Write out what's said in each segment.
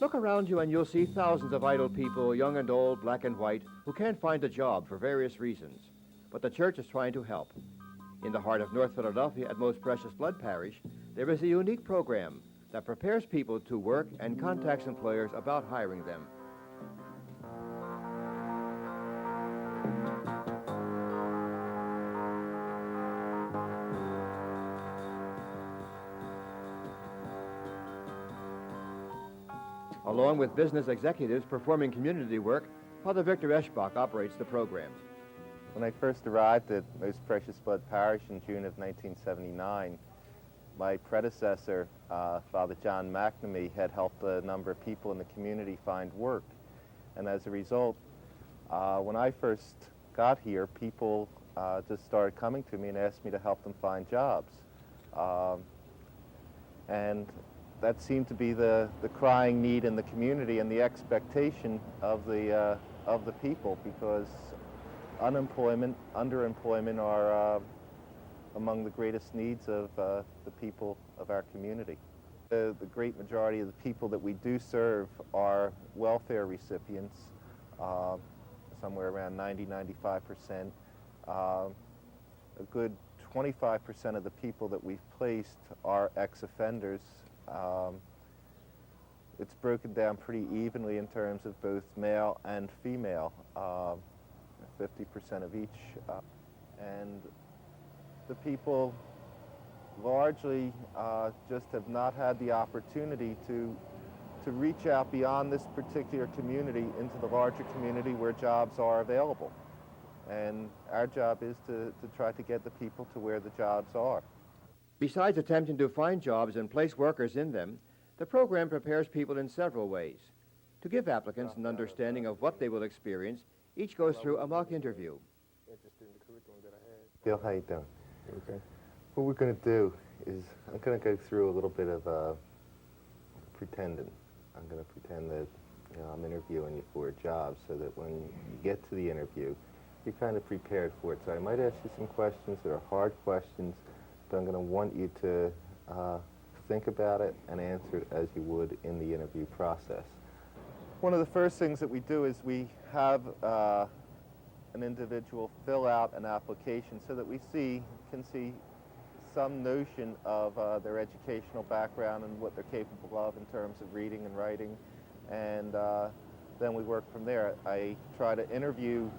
Look around you and you'll see thousands of idle people, young and old, black and white, who can't find a job for various reasons. But the church is trying to help. In the heart of North Philadelphia at Most Precious Blood Parish, there is a unique program that prepares people to work and contacts employers about hiring them. Along with business executives performing community work, Father Victor Eschbach operates the program. When I first arrived at Most Precious Blood Parish in June of 1979, my predecessor, Father John McNamee, had helped a number of people in the community find work. And as a result, when I first got here, people just started coming to me and asked me to help them find jobs. And that seemed to be the crying need in the community and the expectation of the people, because unemployment, underemployment are among the greatest needs of the people of our community. The great majority of the people that we do serve are welfare recipients, somewhere around 90–95%. A good 25% of the people that we've placed are ex-offenders. It's broken down pretty evenly in terms of both male and female, 50% of each. And the people largely just have not had the opportunity to reach out beyond this particular community into the larger community where jobs are available. And our job is to try to get the people to where the jobs are. Besides attempting to find jobs and place workers in them, the program prepares people in several ways. To give applicants an understanding of what they will experience, each goes through a mock interview. Bill, how you doing? Okay. What we're going to do is I'm going to go through a little bit of pretending. I'm going to pretend that I'm interviewing you for a job so that when you get to the interview, you're kind of prepared for it. So I might ask you some questions that are hard questions, but I'm going to want you to think about it and answer it as you would in the interview process. One of the first things that we do is we have an individual fill out an application so that we can see some notion of their educational background and what they're capable of in terms of reading and writing, and then we work from there. I try to interview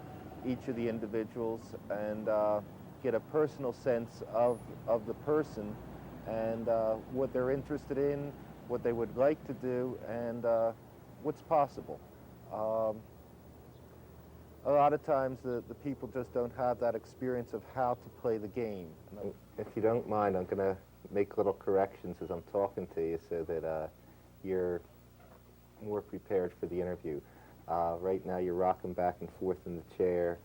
each of the individuals and get a personal sense of the person and what they're interested in, what they would like to do, and what's possible. A lot of times the people just don't have that experience of how to play the game. If you don't mind, I'm going to make little corrections as I'm talking to you so that you're more prepared for the interview. Right now you're rocking back and forth in the chair.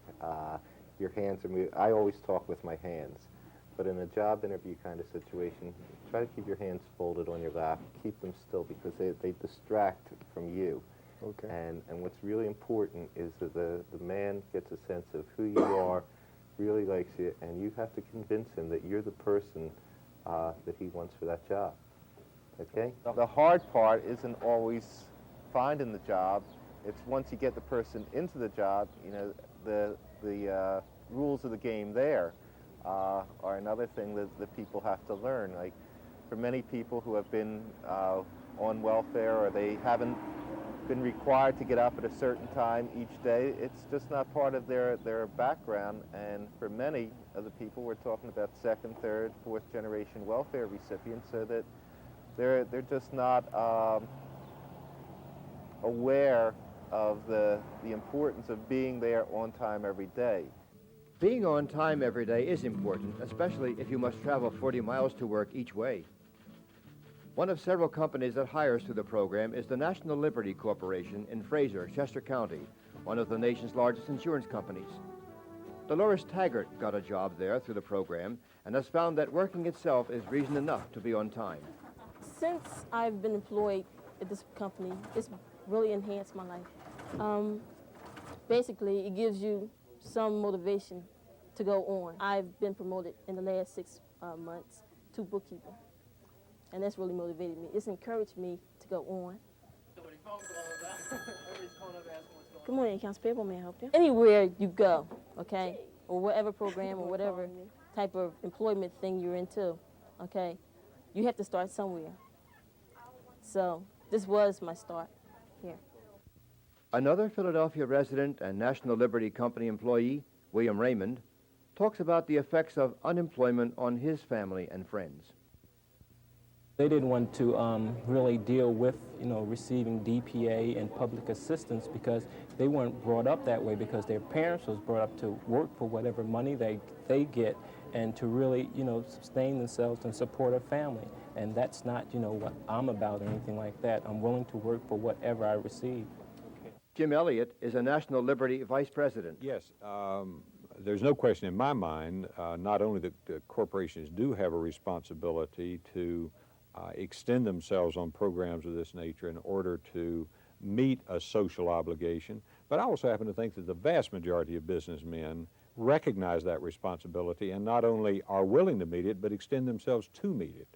Your hands are moving. I always talk with my hands. But in a job interview kind of situation, try to keep your hands folded on your lap. Keep them still because they distract from you. Okay. And what's really important is that the man gets a sense of who you are, really likes you, and you have to convince him that you're the person that he wants for that job. Okay? The hard part isn't always finding the job. It's once you get the person into the job, you know, the rules of the game there are another thing that people have to learn. Like, for many people who have been on welfare or they haven't been required to get up at a certain time each day, it's just not part of their background. And for many of the people, we're talking about second, third, fourth generation welfare recipients, so that they're just not aware of the importance of being there on time every day. Being on time every day is important, especially if you must travel 40 miles to work each way. One of several companies that hires through the program is the National Liberty Corporation in Fraser, Chester County, one of the nation's largest insurance companies. Dolores Taggart got a job there through the program and has found that working itself is reason enough to be on time. Since I've been employed at this company, it's really enhanced my life. Basically, it gives you some motivation to go on. I've been promoted in the last 6 months to bookkeeper, and that's really motivated me. It's encouraged me to go on. Good morning, accounts payable. May I help you? Anywhere you go, okay, or whatever program or whatever type of employment thing you're into, okay, you have to start somewhere. So this was my start here. Another Philadelphia resident and National Liberty Company employee, William Raymond, talks about the effects of unemployment on his family and friends. They didn't want to really deal with, receiving DPA and public assistance because they weren't brought up that way, because their parents was brought up to work for whatever money they get and to really, sustain themselves and support a family. And that's not, what I'm about or anything like that. I'm willing to work for whatever I receive. Jim Elliott is a National Liberty Vice President. Yes, there's no question in my mind, not only that the corporations do have a responsibility to extend themselves on programs of this nature in order to meet a social obligation, but I also happen to think that the vast majority of businessmen recognize that responsibility and not only are willing to meet it, but extend themselves to meet it.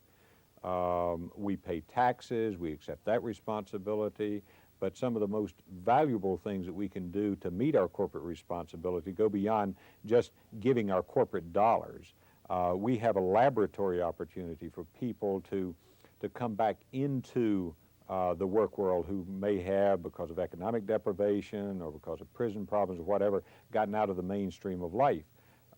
We pay taxes, we accept that responsibility, but some of the most valuable things that we can do to meet our corporate responsibility go beyond just giving our corporate dollars. We have a laboratory opportunity for people to come back into the work world who may have, because of economic deprivation or because of prison problems or whatever, gotten out of the mainstream of life.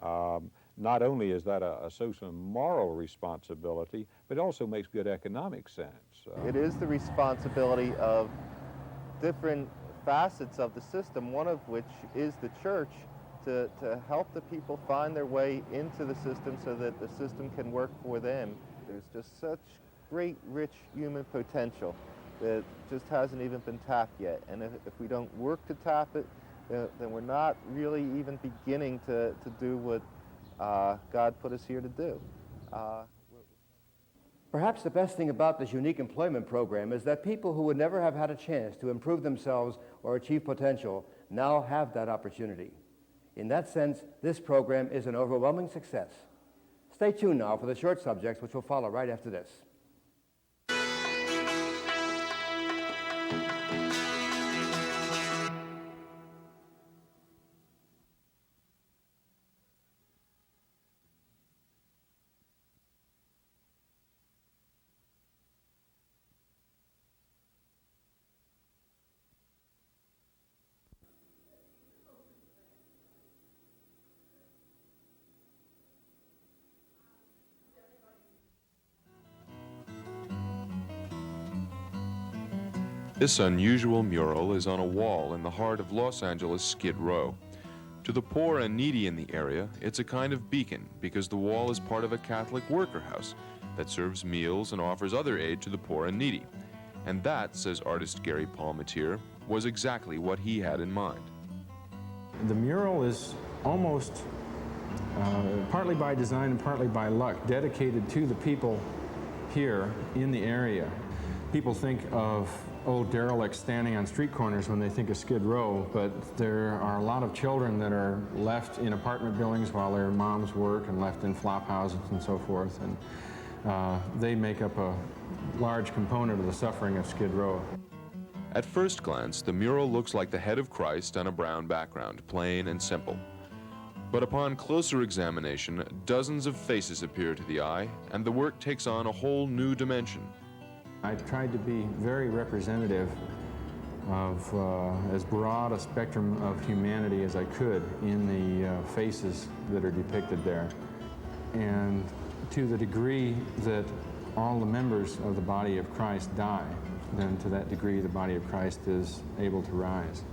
Not only is that a social and moral responsibility, but it also makes good economic sense. It is the responsibility of different facets of the system, one of which is the church, to help the people find their way into the system so that the system can work for them. There's just such great, rich human potential that just hasn't even been tapped yet. And if we don't work to tap it, then we're not really even beginning to do what God put us here to do. Perhaps the best thing about this unique employment program is that people who would never have had a chance to improve themselves or achieve potential now have that opportunity. In that sense, this program is an overwhelming success. Stay tuned now for the short subjects, which will follow right after this. This unusual mural is on a wall in the heart of Los Angeles' Skid Row. To the poor and needy in the area, it's a kind of beacon because the wall is part of a Catholic worker house that serves meals and offers other aid to the poor and needy. And that, says artist Gary Palmatier, was exactly what he had in mind. The mural is almost, partly by design and partly by luck, dedicated to the people here in the area. People think of old derelicts standing on street corners when they think of Skid Row, but there are a lot of children that are left in apartment buildings while their moms work and left in flop houses and so forth, and they make up a large component of the suffering of Skid Row. At first glance, the mural looks like the head of Christ on a brown background, plain and simple. But upon closer examination, dozens of faces appear to the eye, and the work takes on a whole new dimension. I tried to be very representative of as broad a spectrum of humanity as I could in the faces that are depicted there. And to the degree that all the members of the body of Christ die, then to that degree the body of Christ is able to rise.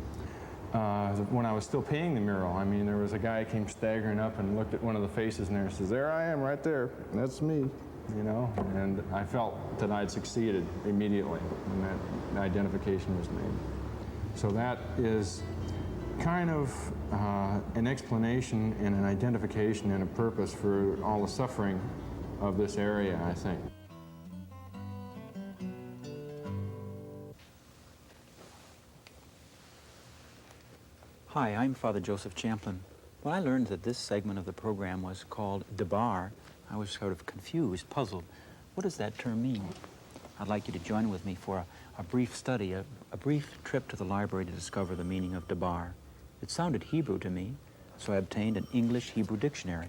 When I was still painting the mural, I mean, there was a guy who came staggering up and looked at one of the faces and there and says, "There I am right there, that's me." You know, and I felt that I'd succeeded immediately, and that identification was made. So that is kind of an explanation and an identification and a purpose for all the suffering of this area, I think. Hi, I'm Father Joseph Chaplin. When I learned that this segment of the program was called DABAR, I was sort of confused, puzzled. What does that term mean? I'd like you to join with me for a brief study, a brief trip to the library to discover the meaning of DABAR. It sounded Hebrew to me, so I obtained an English-Hebrew dictionary,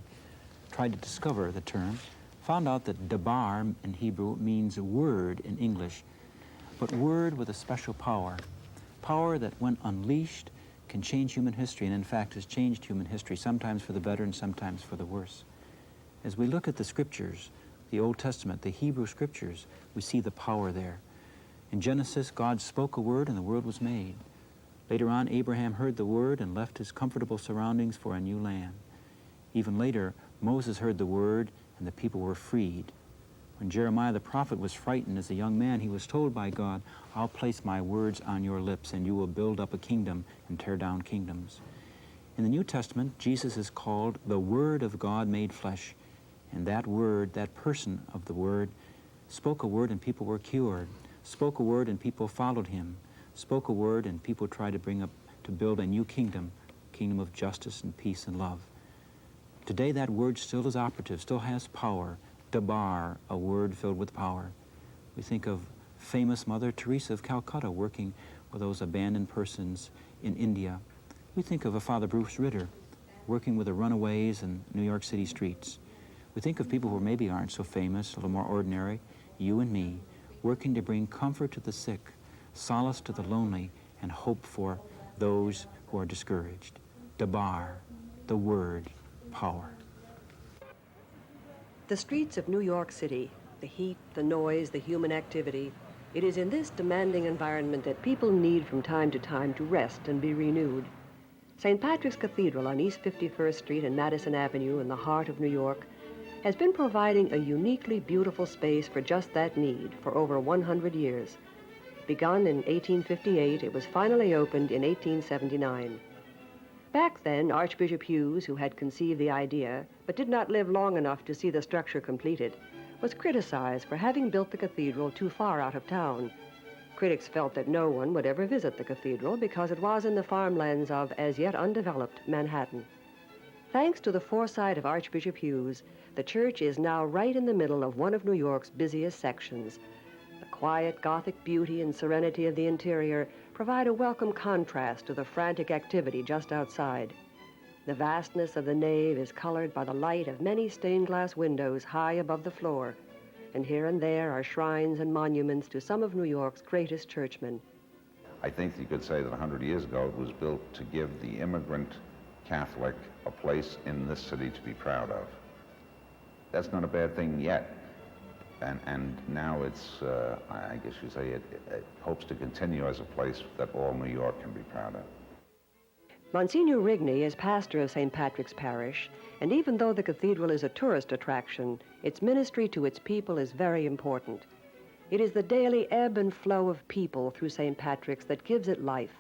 tried to discover the term, found out that DABAR in Hebrew means word in English, but word with a special power, power that when unleashed can change human history, and in fact has changed human history, sometimes for the better and sometimes for the worse. As we look at the scriptures, the Old Testament, the Hebrew scriptures, we see the power there. In Genesis, God spoke a word and the world was made. Later on, Abraham heard the word and left his comfortable surroundings for a new land. Even later, Moses heard the word and the people were freed. When Jeremiah the prophet was frightened as a young man, he was told by God, "I'll place my words on your lips and you will build up a kingdom and tear down kingdoms." In the New Testament, Jesus is called the Word of God made flesh. And that word, that person of the word, spoke a word and people were cured, spoke a word and people followed him, spoke a word and people tried to build a new kingdom, kingdom of justice and peace and love. Today that word still is operative, still has power. DABAR, a word filled with power. We think of famous Mother Teresa of Calcutta working with those abandoned persons in India. We think of a Father Bruce Ritter working with the runaways in New York City streets. We think of people who maybe aren't so famous, a little more ordinary, you and me, working to bring comfort to the sick, solace to the lonely, and hope for those who are discouraged. DABAR, the word, power. The streets of New York City, the heat, the noise, the human activity, it is in this demanding environment that people need from time to time to rest and be renewed. St. Patrick's Cathedral on East 51st Street and Madison Avenue in the heart of New York has been providing a uniquely beautiful space for just that need for over 100 years. Begun in 1858, it was finally opened in 1879. Back then, Archbishop Hughes, who had conceived the idea but did not live long enough to see the structure completed, was criticized for having built the cathedral too far out of town. Critics felt that no one would ever visit the cathedral because it was in the farmlands of as yet undeveloped Manhattan. Thanks to the foresight of Archbishop Hughes, the church is now right in the middle of one of New York's busiest sections. The quiet Gothic beauty and serenity of the interior provide a welcome contrast to the frantic activity just outside. The vastness of the nave is colored by the light of many stained glass windows high above the floor, and here and there are shrines and monuments to some of New York's greatest churchmen. I think you could say that 100 years ago it was built to give the immigrant Catholic a place in this city to be proud of. That's not a bad thing yet. And now it's, I guess you say, it hopes to continue as a place that all New York can be proud of. Monsignor Rigney is pastor of St. Patrick's Parish, and even though the cathedral is a tourist attraction, its ministry to its people is very important. It is the daily ebb and flow of people through St. Patrick's that gives it life.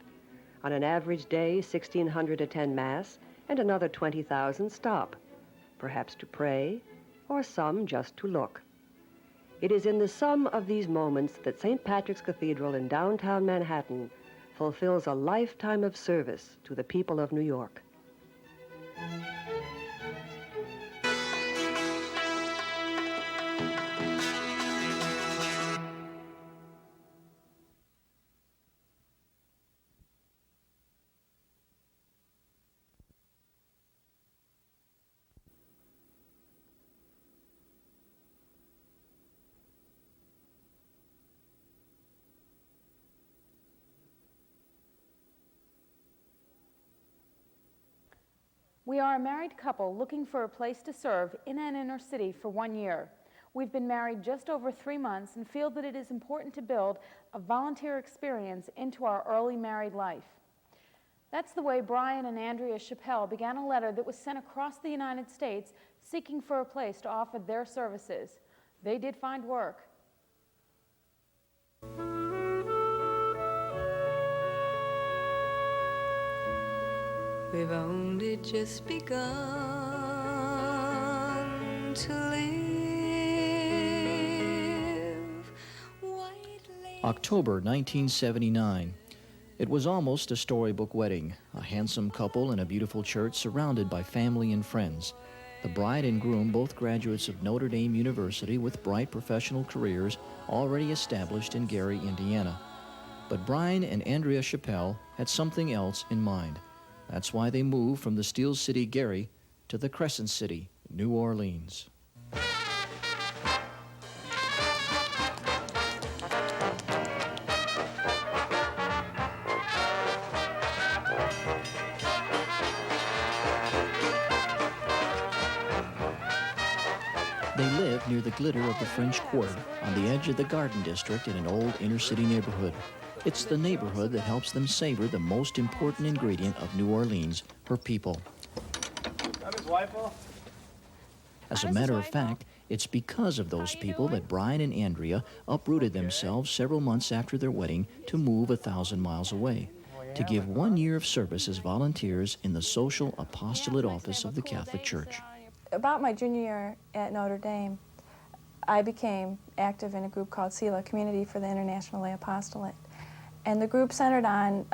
On an average day, 1,600 attend Mass, and another 20,000 stop, perhaps to pray, or some just to look. It is in the sum of these moments that St. Patrick's Cathedral in downtown Manhattan fulfills a lifetime of service to the people of New York. We are a married couple looking for a place to serve in an inner city for 1 year. We've been married just over 3 months and feel that it is important to build a volunteer experience into our early married life. That's the way Brian and Andrea Chappelle began a letter that was sent across the United States seeking for a place to offer their services. They did find work. We've only just begun to live. October 1979. It was almost a storybook wedding, a handsome couple in a beautiful church surrounded by family and friends. The bride and groom, both graduates of Notre Dame University with bright professional careers already established in Gary, Indiana. But Brian and Andrea Chappelle had something else in mind. That's why they moved from the Steel City, Gary, to the Crescent City, New Orleans. They live near the glitter of the French Quarter, on the edge of the Garden District in an old inner-city neighborhood. It's the neighborhood that helps them savor the most important ingredient of New Orleans, her people. As a matter of fact, it's because of those people that Brian and Andrea uprooted themselves several months after their wedding to move 1,000 miles away, to give 1 year of service as volunteers in the Social Apostolate Office of the Catholic Church. About my junior year at Notre Dame, I became active in a group called CELA, Community for the International Lay Apostolate. And the group centered on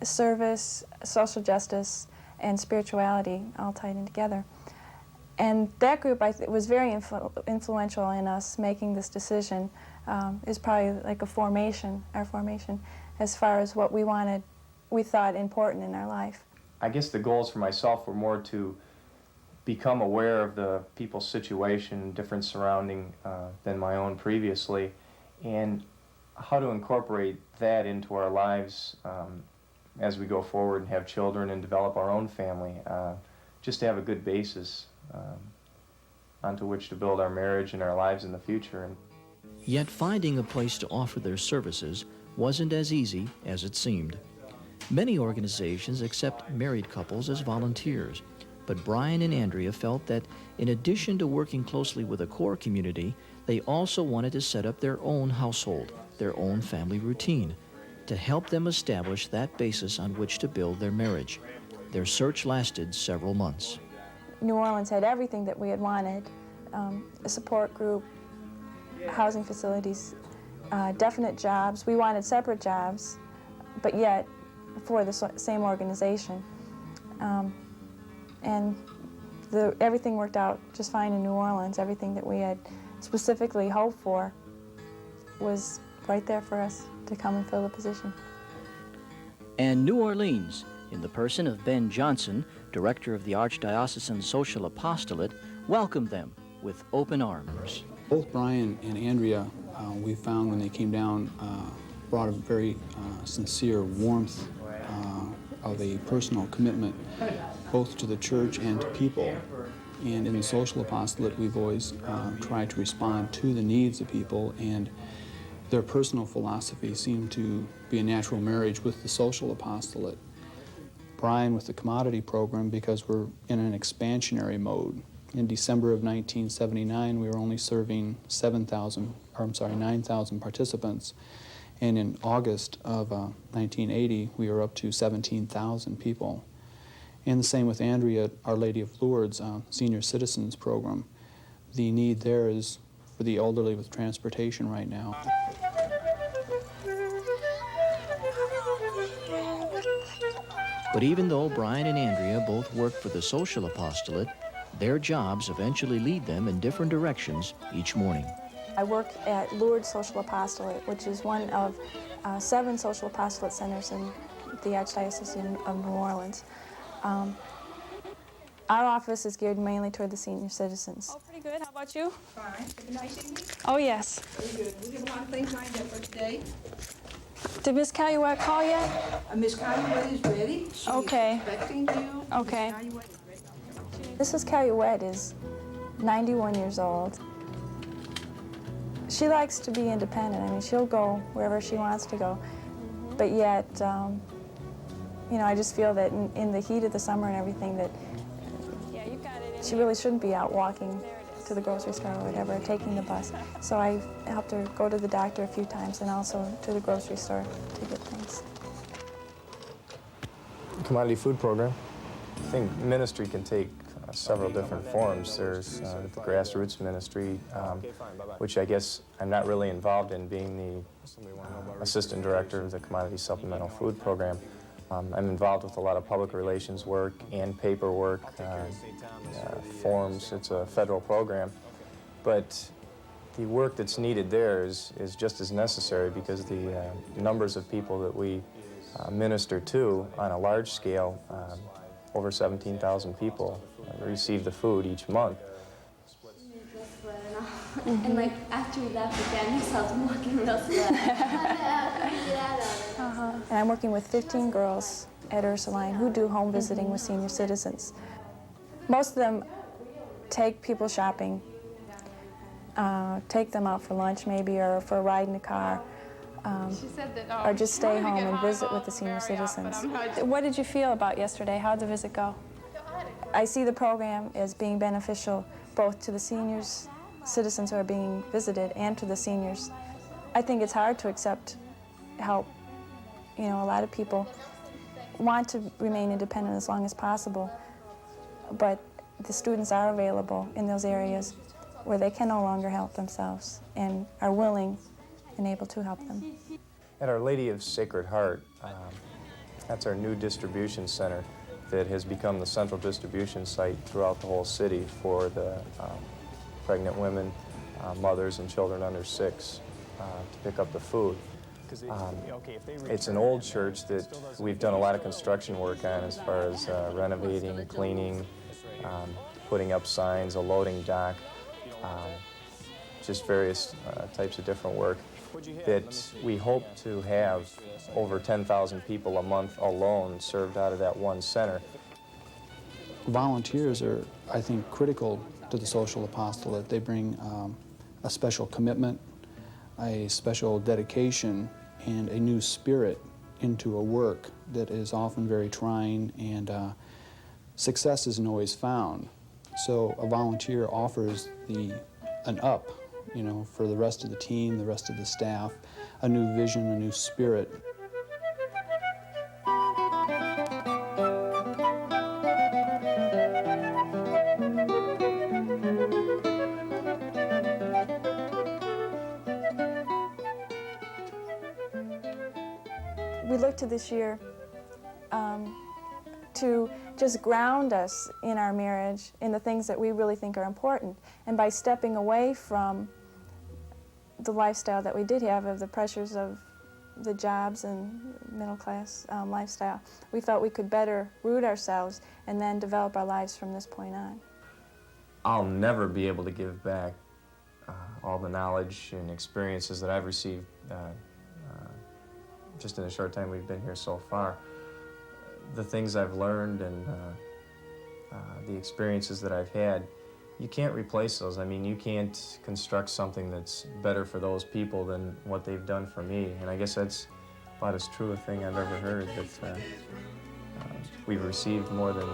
service, social justice, and spirituality, all tied in together. And that group was very influential in us making this decision. Is probably like a formation, our formation, as far as what we thought important in our life. I guess the goals for myself were more to become aware of the people's situation, different surrounding than my own previously, and how to incorporate that into our lives as we go forward and have children and develop our own family, just to have a good basis onto which to build our marriage and our lives in the future. Yet finding a place to offer their services wasn't as easy as it seemed. Many organizations accept married couples as volunteers, but Brian and Andrea felt that in addition to working closely with a core community, they also wanted to set up their own household, their own family routine, to help them establish that basis on which to build their marriage. Their search lasted several months. New Orleans had everything that we had wanted, a support group, housing facilities, definite jobs. We wanted separate jobs, but yet for the same organization. And everything worked out just fine in New Orleans. Everything that we had specifically hoped for was right there for us to come and fill the position. And New Orleans, in the person of Ben Johnson, director of the Archdiocesan Social Apostolate, welcomed them with open arms. Both Brian and Andrea, we found when they came down, brought a very sincere warmth of a personal commitment, both to the church and to people. And in the Social Apostolate, we've always tried to respond to the needs of people, and their personal philosophy seemed to be a natural marriage with the Social Apostolate. Brian with the commodity program, because we're in an expansionary mode. In December of 1979, we were only serving 9,000 participants. And in August of 1980, we were up to 17,000 people. And the same with Andrea, Our Lady of Lourdes Senior Citizens Program. The need there is for the elderly with transportation right now. But even though Brian and Andrea both worked for the Social Apostolate, their jobs eventually lead them in different directions each morning. I work at Lourdes Social Apostolate, which is one of 7 Social Apostolate centers in the Archdiocese of New Orleans. Our office is geared mainly toward the senior citizens. Oh, pretty good. How about you? Fine. Have a nice evening? Oh, yes. Very good. We have a lot of things lined up for today. Did Miss Caluette call yet? Miss Caluette is ready. She's expecting you. Okay. Mrs. Caluette is 91 years old. She likes to be independent. I mean, she'll go wherever she wants to go. But yet, you know, I just feel that in the heat of the summer and everything that she really shouldn't be out walking to the grocery store or whatever, taking the bus. So I helped her go to the doctor a few times and also to the grocery store to get things. Commodity food program. I think ministry can take several different forms. There's the grassroots ministry, which I guess I'm not really involved in, being the assistant director of the Commodity Supplemental Food Program. I'm involved with a lot of public relations work and paperwork, forms. It's a federal program. But the work that's needed there is just as necessary because the numbers of people that we minister to on a large scale, over 17,000 people receive the food each month. And like after we left again, he started walking real slow. And I'm working with 15 girls at Ursuline who do home visiting with senior citizens. Most of them take people shopping, take them out for lunch maybe, or for a ride in the car, or just stay home and visit with the senior citizens. What did you feel about yesterday? How did the visit go? I see the program as being beneficial both to the seniors, citizens who are being visited, and to the seniors. I think it's hard to accept help. You know, a lot of people want to remain independent as long as possible, but the students are available in those areas where they can no longer help themselves and are willing and able to help them. At Our Lady of Sacred Heart, that's our new distribution center that has become the central distribution site throughout the whole city for the pregnant women, mothers, and children under 6 to pick up the food. It's an old church that we've done a lot of construction work on as far as renovating, cleaning, putting up signs, a loading dock, just various types of different work that we hope to have over 10,000 people a month alone served out of that one center. Volunteers are, I think, critical to the social apostolate. They bring a special commitment, a special dedication, and a new spirit into a work that is often very trying, and success isn't always found. So a volunteer offers an up, you know, for the rest of the team, the rest of the staff, a new vision, a new spirit. We look to this year to just ground us in our marriage, in the things that we really think are important. And by stepping away from the lifestyle that we did have, of the pressures of the jobs and middle-class lifestyle, we felt we could better root ourselves and then develop our lives from this point on. I'll never be able to give back all the knowledge and experiences that I've received just in the short time we've been here so far. The things I've learned and the experiences that I've had, you can't replace those. I mean, you can't construct something that's better for those people than what they've done for me. And I guess that's about as true a thing I've ever heard, that we've received more than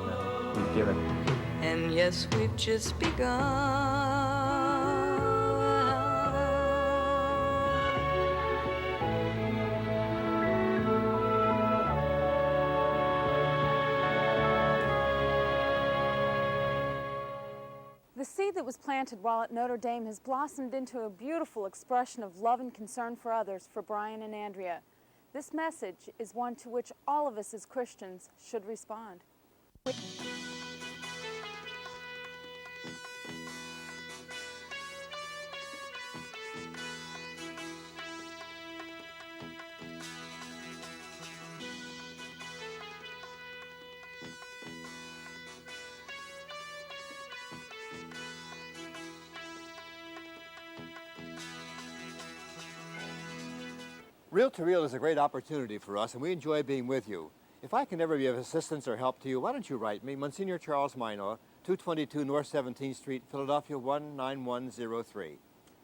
we've given. And yes, we've just begun. The seed that was planted while at Notre Dame has blossomed into a beautiful expression of love and concern for others for Brian and Andrea. This message is one to which all of us as Christians should respond. Reel to Reel is a great opportunity for us, and we enjoy being with you. If I can ever be of assistance or help to you, why don't you write me, Monsignor Charles Minor, 222 North 17th Street, Philadelphia 19103.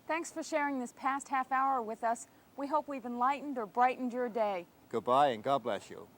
Thanks for sharing this past half hour with us. We hope we've enlightened or brightened your day. Goodbye, and God bless you.